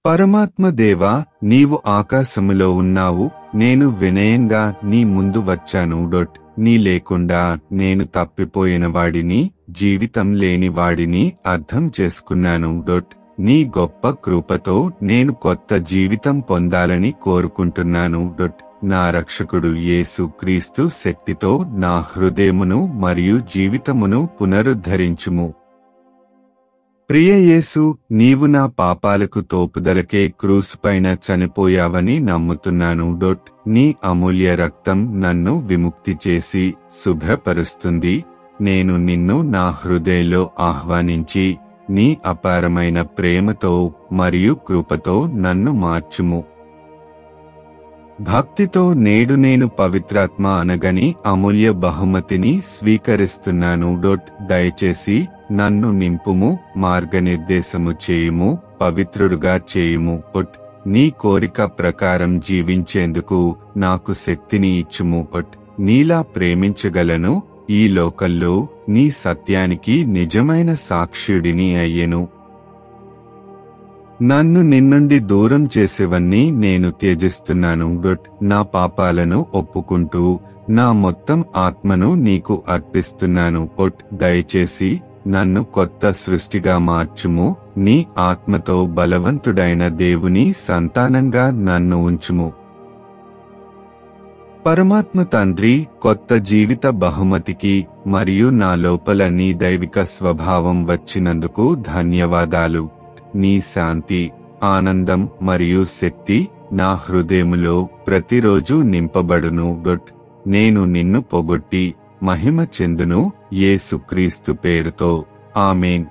పరమాత్మ దేవా, నీవు ఆకాశములో ఉన్నావు, నేను వినయంగా నీ ముందు వచ్చాను. నీ లేకుండా నేను తప్పిపోయిన వాడిని, జీవితం లేని వాడిని అర్థం చేసుకున్నాను. నీ గొప్ప కృపతో నేను కొత్త జీవితం పొందాలని కోరుకుంటున్నాను. నా రక్షకుడు యేసు క్రీస్తు శక్తితో నా హృదయమును మరియు జీవితమును పునరుద్ధరించుము. ప్రియ యేసు, నీవు నా పాపాలకు తోపుదలకే క్రూస్ పైన చనిపోయావని నమ్ముతున్నాను. నీ అమూల్య రక్తం నన్ను విముక్తి చేసి శుభ్రపరుస్తుంది. నేను నిన్ను నా హృదయంలో ఆహ్వానించి నీ అపారమైన ప్రేమతో మరియు కృపతో నన్ను మార్చుము. భక్తితో నేడు నేను పవిత్రాత్మ అనగని అమూల్య బహుమతిని స్వీకరిస్తున్నాను. దయచేసి నన్ను నింపుము, మార్గనిర్దేశము చేయుము, పవిత్రుడుగా చేయుము. నీ కోరిక ప్రకారం జీవించేందుకు నాకు శక్తిని ఇచ్చుము. నీలా ప్రేమించగలను. ఈ లోకంలో నీ సత్యానికి నిజమైన సాక్షుడిని అయ్యెను. నన్ను నిన్నుండి దూరం చేసేవన్నీ నేను త్యజిస్తున్నాను. నా పాపాలను ఒప్పుకుంటూ నా మొత్తం ఆత్మను నీకు అర్పిస్తున్నాను. దయచేసి నన్ను కొత్త సృష్టిగా మార్చుము. నీ ఆత్మతో బలవంతుడైన దేవుని సంతానంగా నన్ను ఉంచుము. పరమాత్మ తండ్రి, కొత్త జీవిత బహుమతికి మరియు నా లోపల నీ దైవిక స్వభావం వచ్చినందుకు ధన్యవాదాలు. నీ శాంతి, ఆనందం మరియు శక్తి నా హృదయములో ప్రతిరోజు నింపబడును. నేను నిన్ను పొగొట్టి మహిమ చెందును. యేసుక్రీస్తు పేరుతో ఆమేన్.